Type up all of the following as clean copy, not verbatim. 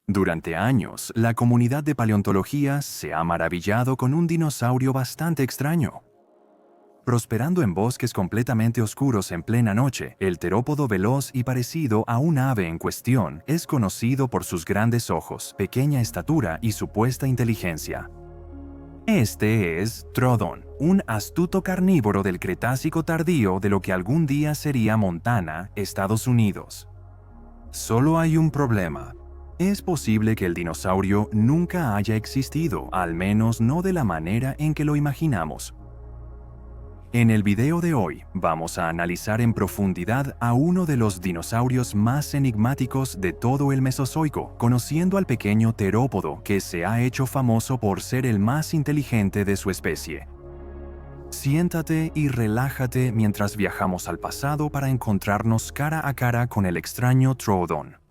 Durante años, la comunidad de paleontología se ha maravillado con un dinosaurio bastante extraño. Prosperando en bosques completamente oscuros en plena noche, el terópodo veloz y parecido a un ave en cuestión es conocido por sus grandes ojos, pequeña estatura y supuesta inteligencia. Este es Troodon, un astuto carnívoro del Cretácico tardío de lo que algún día sería Montana, Estados Unidos. Solo hay un problema. Es posible que el dinosaurio nunca haya existido, al menos no de la manera en que lo imaginamos. En el video de hoy vamos a analizar en profundidad a uno de los dinosaurios más enigmáticos de todo el Mesozoico, conociendo al pequeño terópodo que se ha hecho famoso por ser el más inteligente de su especie. Siéntate y relájate mientras viajamos al pasado para encontrarnos cara a cara con el extraño Troodon.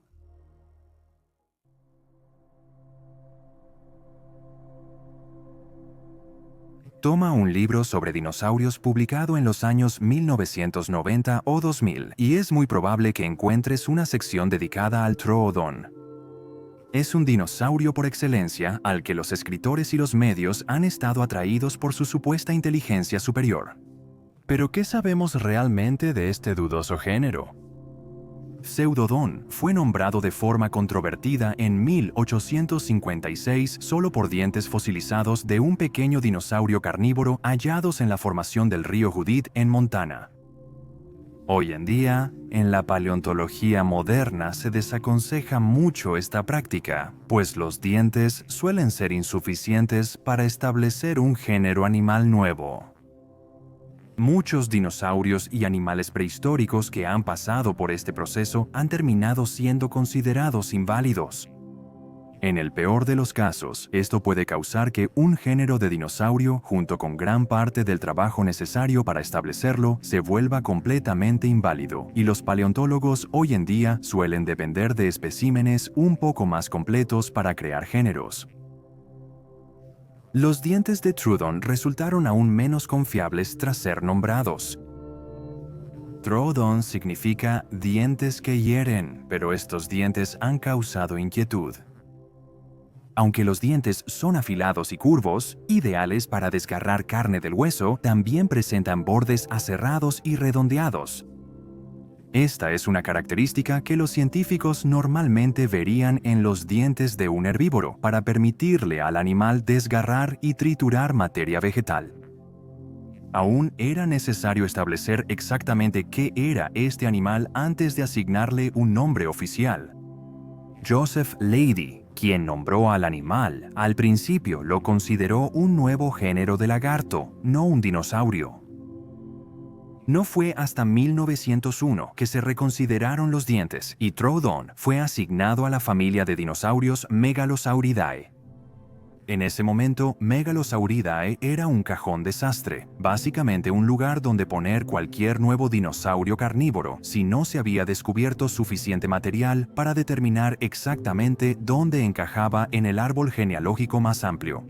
Toma un libro sobre dinosaurios publicado en los años 1990 o 2000 y es muy probable que encuentres una sección dedicada al Troodon. Es un dinosaurio por excelencia al que los escritores y los medios han estado atraídos por su supuesta inteligencia superior. ¿Pero qué sabemos realmente de este dudoso género? Pseudodon fue nombrado de forma controvertida en 1856 solo por dientes fosilizados de un pequeño dinosaurio carnívoro hallados en la formación del río Judith en Montana. Hoy en día, en la paleontología moderna se desaconseja mucho esta práctica, pues los dientes suelen ser insuficientes para establecer un género animal nuevo. Muchos dinosaurios y animales prehistóricos que han pasado por este proceso han terminado siendo considerados inválidos. En el peor de los casos, esto puede causar que un género de dinosaurio, junto con gran parte del trabajo necesario para establecerlo, se vuelva completamente inválido, y los paleontólogos hoy en día suelen depender de especímenes un poco más completos para crear géneros. Los dientes de Troodon resultaron aún menos confiables tras ser nombrados. Troodon significa dientes que hieren, pero estos dientes han causado inquietud. Aunque los dientes son afilados y curvos, ideales para desgarrar carne del hueso, también presentan bordes aserrados y redondeados. Esta es una característica que los científicos normalmente verían en los dientes de un herbívoro para permitirle al animal desgarrar y triturar materia vegetal. Aún era necesario establecer exactamente qué era este animal antes de asignarle un nombre oficial. Joseph Leidy, quien nombró al animal, al principio lo consideró un nuevo género de lagarto, no un dinosaurio. No fue hasta 1901 que se reconsideraron los dientes y Troodon fue asignado a la familia de dinosaurios Megalosauridae. En ese momento, Megalosauridae era un cajón desastre, básicamente un lugar donde poner cualquier nuevo dinosaurio carnívoro si no se había descubierto suficiente material para determinar exactamente dónde encajaba en el árbol genealógico más amplio.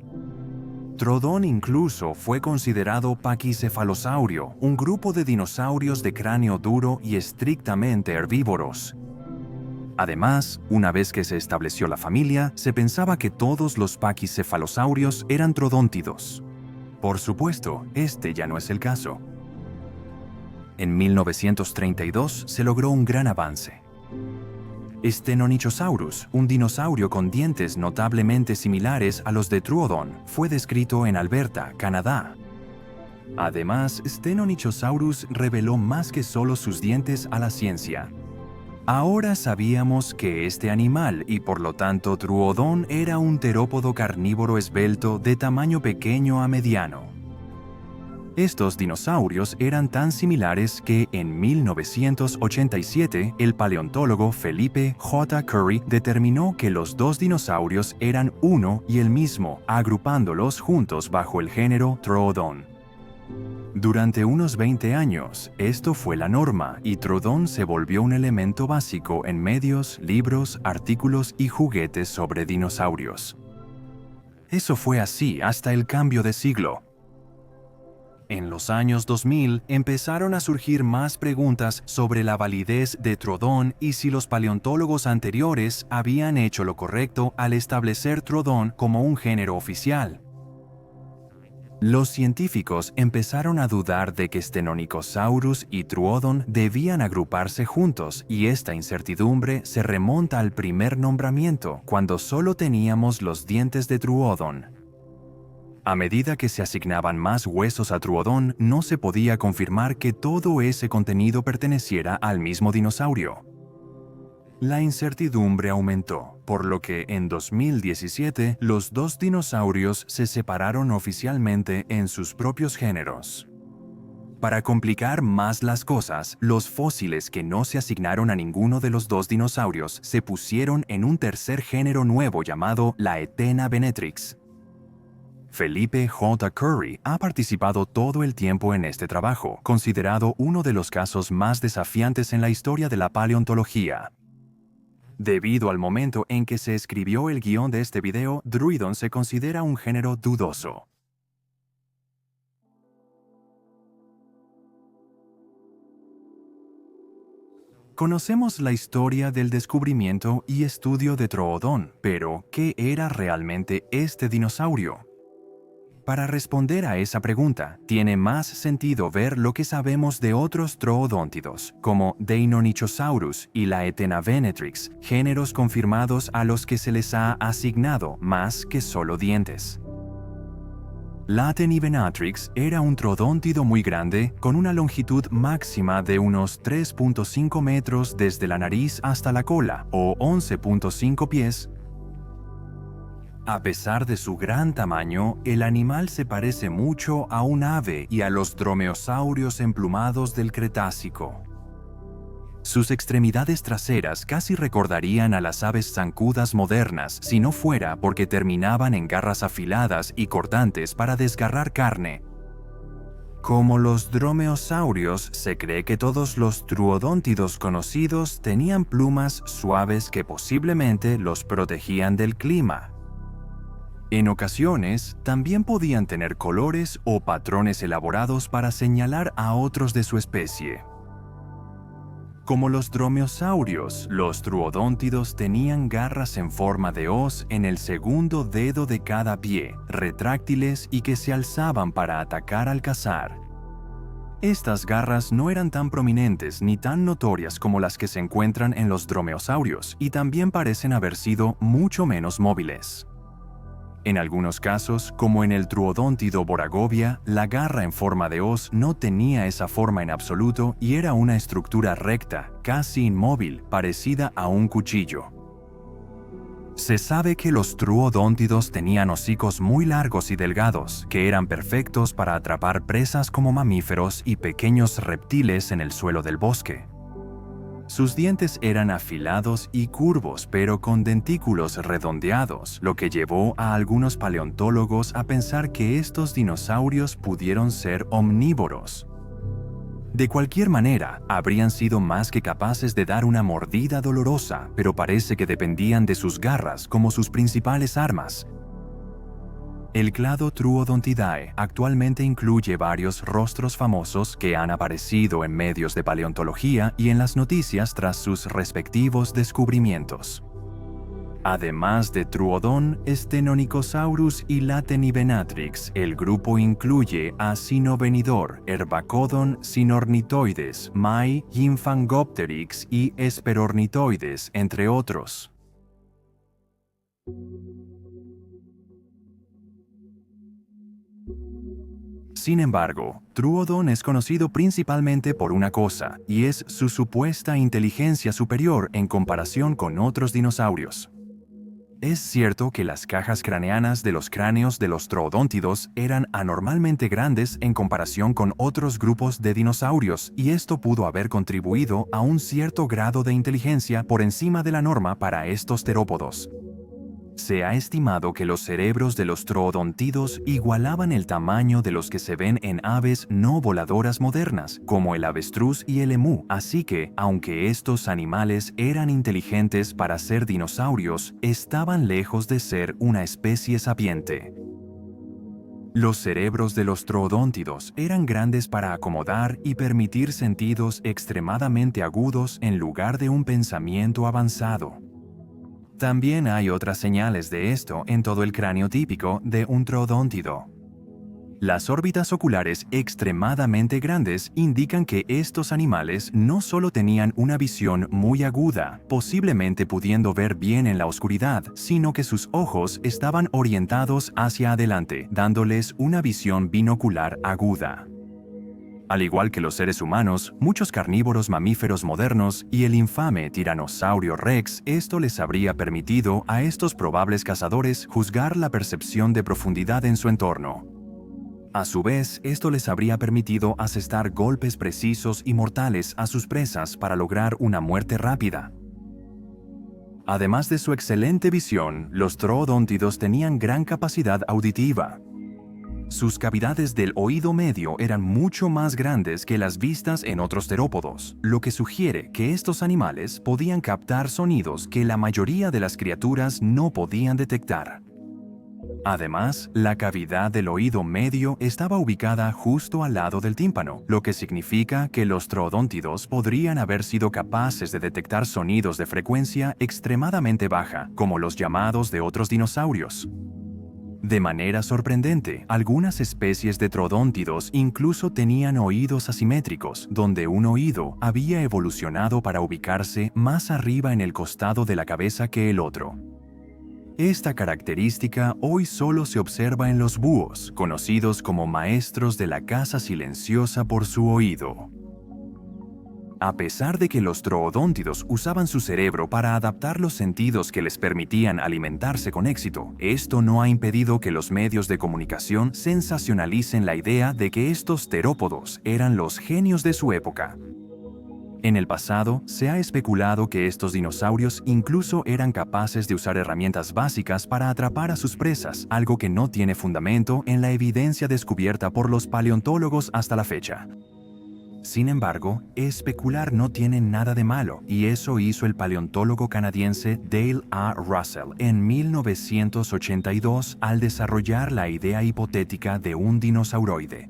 Troodon incluso fue considerado paquicefalosaurio, un grupo de dinosaurios de cráneo duro y estrictamente herbívoros. Además, una vez que se estableció la familia, se pensaba que todos los paquicefalosaurios eran troodóntidos. Por supuesto, este ya no es el caso. En 1932 se logró un gran avance. Stenonychosaurus, un dinosaurio con dientes notablemente similares a los de Troodon, fue descrito en Alberta, Canadá. Además, Stenonychosaurus reveló más que solo sus dientes a la ciencia. Ahora sabíamos que este animal, y por lo tanto Troodon, era un terópodo carnívoro esbelto de tamaño pequeño a mediano. Estos dinosaurios eran tan similares que en 1987 el paleontólogo Felipe J. Curry determinó que los dos dinosaurios eran uno y el mismo, agrupándolos juntos bajo el género Troodon. Durante unos 20 años, esto fue la norma y Troodon se volvió un elemento básico en medios, libros, artículos y juguetes sobre dinosaurios. Eso fue así hasta el cambio de siglo. En los años 2000 empezaron a surgir más preguntas sobre la validez de Troodon y si los paleontólogos anteriores habían hecho lo correcto al establecer Troodon como un género oficial. Los científicos empezaron a dudar de que Stenonychosaurus y Troodon debían agruparse juntos, y esta incertidumbre se remonta al primer nombramiento, cuando solo teníamos los dientes de Troodon. A medida que se asignaban más huesos a Troodon, no se podía confirmar que todo ese contenido perteneciera al mismo dinosaurio. La incertidumbre aumentó, por lo que en 2017 los dos dinosaurios se separaron oficialmente en sus propios géneros. Para complicar más las cosas, los fósiles que no se asignaron a ninguno de los dos dinosaurios se pusieron en un tercer género nuevo llamado Laetena venatrix. Felipe J. Curry ha participado todo el tiempo en este trabajo, considerado uno de los casos más desafiantes en la historia de la paleontología. Debido al momento en que se escribió el guión de este video, Druidon se considera un género dudoso. Conocemos la historia del descubrimiento y estudio de Troodon, pero ¿qué era realmente este dinosaurio? Para responder a esa pregunta, tiene más sentido ver lo que sabemos de otros troodóntidos, como Deinonychosaurus y Laetena venatrix, géneros confirmados a los que se les ha asignado más que solo dientes. Laetena venatrix era un troodóntido muy grande, con una longitud máxima de unos 3.5 metros desde la nariz hasta la cola, o 11.5 pies. A pesar de su gran tamaño, el animal se parece mucho a un ave y a los dromeosaurios emplumados del Cretácico. Sus extremidades traseras casi recordarían a las aves zancudas modernas si no fuera porque terminaban en garras afiladas y cortantes para desgarrar carne. Como los dromeosaurios, se cree que todos los troodóntidos conocidos tenían plumas suaves que posiblemente los protegían del clima. En ocasiones, también podían tener colores o patrones elaborados para señalar a otros de su especie. Como los dromeosaurios, los troodóntidos tenían garras en forma de hoz en el segundo dedo de cada pie, retráctiles y que se alzaban para atacar al cazar. Estas garras no eran tan prominentes ni tan notorias como las que se encuentran en los dromeosaurios, y también parecen haber sido mucho menos móviles. En algunos casos, como en el troodóntido Boragovia, la garra en forma de hoz no tenía esa forma en absoluto y era una estructura recta, casi inmóvil, parecida a un cuchillo. Se sabe que los troodóntidos tenían hocicos muy largos y delgados, que eran perfectos para atrapar presas como mamíferos y pequeños reptiles en el suelo del bosque. Sus dientes eran afilados y curvos, pero con dentículos redondeados, lo que llevó a algunos paleontólogos a pensar que estos dinosaurios pudieron ser omnívoros. De cualquier manera, habrían sido más que capaces de dar una mordida dolorosa, pero parece que dependían de sus garras como sus principales armas. El clado Troodontidae actualmente incluye varios rostros famosos que han aparecido en medios de paleontología y en las noticias tras sus respectivos descubrimientos. Además de Troodon, Stenonychosaurus y Laetena venatrix, el grupo incluye a Cynovenidor, Herbacodon, Sinornithoides, Mai, Gymphangopteryx y Hesperornithoides, entre otros. Sin embargo, Troodon es conocido principalmente por una cosa, y es su supuesta inteligencia superior en comparación con otros dinosaurios. Es cierto que las cajas craneanas de los cráneos de los troodóntidos eran anormalmente grandes en comparación con otros grupos de dinosaurios, y esto pudo haber contribuido a un cierto grado de inteligencia por encima de la norma para estos terópodos. Se ha estimado que los cerebros de los troodontidos igualaban el tamaño de los que se ven en aves no voladoras modernas, como el avestruz y el emú, así que, aunque estos animales eran inteligentes para ser dinosaurios, estaban lejos de ser una especie sapiente. Los cerebros de los troodóntidos eran grandes para acomodar y permitir sentidos extremadamente agudos en lugar de un pensamiento avanzado. También hay otras señales de esto en todo el cráneo típico de un troodóntido. Las órbitas oculares extremadamente grandes indican que estos animales no solo tenían una visión muy aguda, posiblemente pudiendo ver bien en la oscuridad, sino que sus ojos estaban orientados hacia adelante, dándoles una visión binocular aguda. Al igual que los seres humanos, muchos carnívoros mamíferos modernos y el infame Tiranosaurio Rex, esto les habría permitido a estos probables cazadores juzgar la percepción de profundidad en su entorno. A su vez, esto les habría permitido asestar golpes precisos y mortales a sus presas para lograr una muerte rápida. Además de su excelente visión, los troodóntidos tenían gran capacidad auditiva. Sus cavidades del oído medio eran mucho más grandes que las vistas en otros terópodos, lo que sugiere que estos animales podían captar sonidos que la mayoría de las criaturas no podían detectar. Además, la cavidad del oído medio estaba ubicada justo al lado del tímpano, lo que significa que los troodóntidos podrían haber sido capaces de detectar sonidos de frecuencia extremadamente baja, como los llamados de otros dinosaurios. De manera sorprendente, algunas especies de troodóntidos incluso tenían oídos asimétricos, donde un oído había evolucionado para ubicarse más arriba en el costado de la cabeza que el otro. Esta característica hoy solo se observa en los búhos, conocidos como maestros de la caza silenciosa por su oído. A pesar de que los troodóntidos usaban su cerebro para adaptar los sentidos que les permitían alimentarse con éxito, esto no ha impedido que los medios de comunicación sensacionalicen la idea de que estos terópodos eran los genios de su época. En el pasado, se ha especulado que estos dinosaurios incluso eran capaces de usar herramientas básicas para atrapar a sus presas, algo que no tiene fundamento en la evidencia descubierta por los paleontólogos hasta la fecha. Sin embargo, especular no tiene nada de malo, y eso hizo el paleontólogo canadiense Dale A. Russell en 1982 al desarrollar la idea hipotética de un dinosauroide.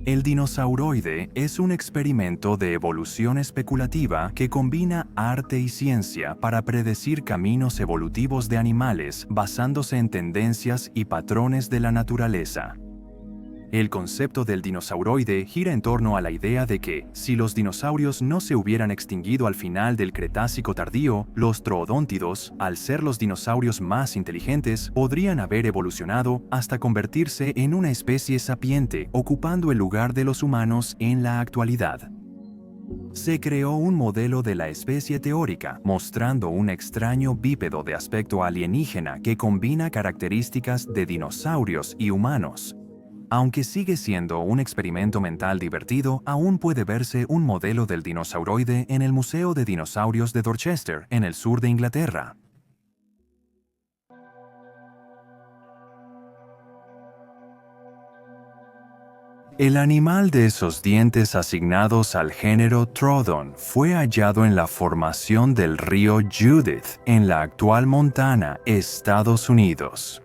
El dinosauroide es un experimento de evolución especulativa que combina arte y ciencia para predecir caminos evolutivos de animales basándose en tendencias y patrones de la naturaleza. El concepto del dinosauroide gira en torno a la idea de que, si los dinosaurios no se hubieran extinguido al final del Cretácico tardío, los troodóntidos, al ser los dinosaurios más inteligentes, podrían haber evolucionado hasta convertirse en una especie sapiente, ocupando el lugar de los humanos en la actualidad. Se creó un modelo de la especie teórica, mostrando un extraño bípedo de aspecto alienígena que combina características de dinosaurios y humanos. Aunque sigue siendo un experimento mental divertido, aún puede verse un modelo del dinosauroide en el Museo de Dinosaurios de Dorchester, en el sur de Inglaterra. El animal de esos dientes asignados al género Troodon fue hallado en la formación del río Judith, en la actual Montana, Estados Unidos.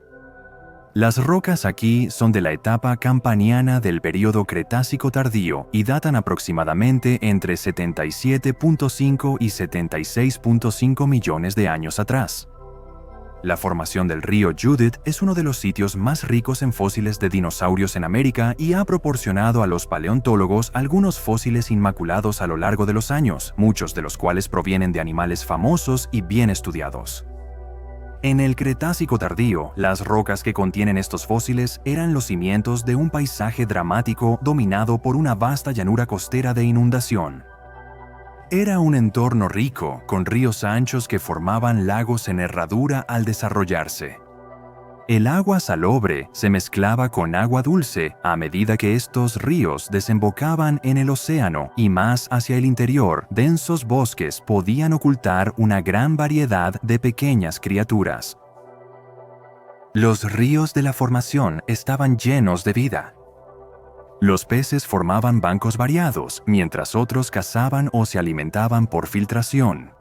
Las rocas aquí son de la etapa campaniana del período Cretácico tardío y datan aproximadamente entre 77.5 y 76.5 millones de años atrás. La formación del río Judith es uno de los sitios más ricos en fósiles de dinosaurios en América y ha proporcionado a los paleontólogos algunos fósiles inmaculados a lo largo de los años, muchos de los cuales provienen de animales famosos y bien estudiados. En el Cretácico tardío, las rocas que contienen estos fósiles eran los cimientos de un paisaje dramático dominado por una vasta llanura costera de inundación. Era un entorno rico, con ríos anchos que formaban lagos en herradura al desarrollarse. El agua salobre se mezclaba con agua dulce a medida que estos ríos desembocaban en el océano y más hacia el interior, densos bosques podían ocultar una gran variedad de pequeñas criaturas. Los ríos de la formación estaban llenos de vida. Los peces formaban bancos variados, mientras otros cazaban o se alimentaban por filtración.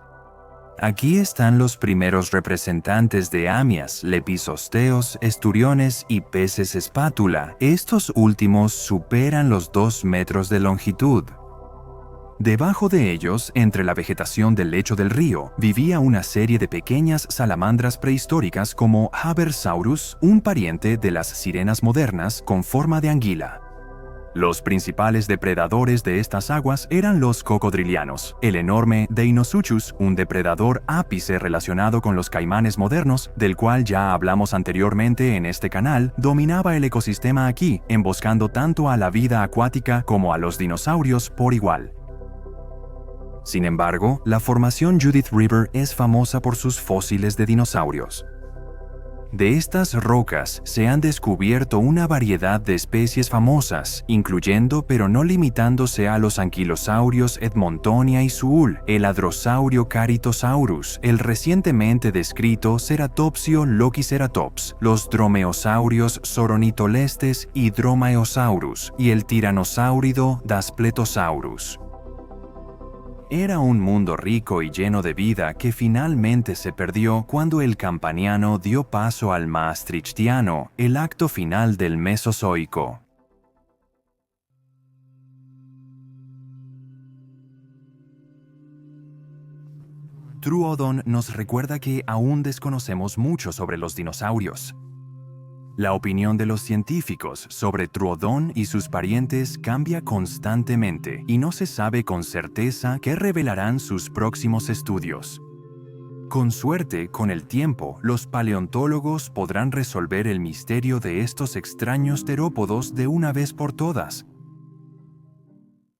Aquí están los primeros representantes de amias, lepisosteos, esturiones y peces espátula. Estos últimos superan los 2 metros de longitud. Debajo de ellos, entre la vegetación del lecho del río, vivía una serie de pequeñas salamandras prehistóricas como Habersaurus, un pariente de las sirenas modernas con forma de anguila. Los principales depredadores de estas aguas eran los cocodrilianos, el enorme Deinosuchus, un depredador ápice relacionado con los caimanes modernos, del cual ya hablamos anteriormente en este canal, dominaba el ecosistema aquí, emboscando tanto a la vida acuática como a los dinosaurios por igual. Sin embargo, la formación Judith River es famosa por sus fósiles de dinosaurios. De estas rocas se han descubierto una variedad de especies famosas, incluyendo pero no limitándose a los anquilosaurios Edmontonia y Suul, el hadrosaurio Caritosaurus, el recientemente descrito Ceratopsio loquiceratops, los dromeosaurios Soronitolestes y Dromaeosaurus y el tiranosáurido Daspletosaurus. Era un mundo rico y lleno de vida que finalmente se perdió cuando el Campaniano dio paso al Maastrichtiano, el acto final del Mesozoico. Truodon nos recuerda que aún desconocemos mucho sobre los dinosaurios. La opinión de los científicos sobre Truodon y sus parientes cambia constantemente y no se sabe con certeza qué revelarán sus próximos estudios. Con suerte, con el tiempo, los paleontólogos podrán resolver el misterio de estos extraños terópodos de una vez por todas.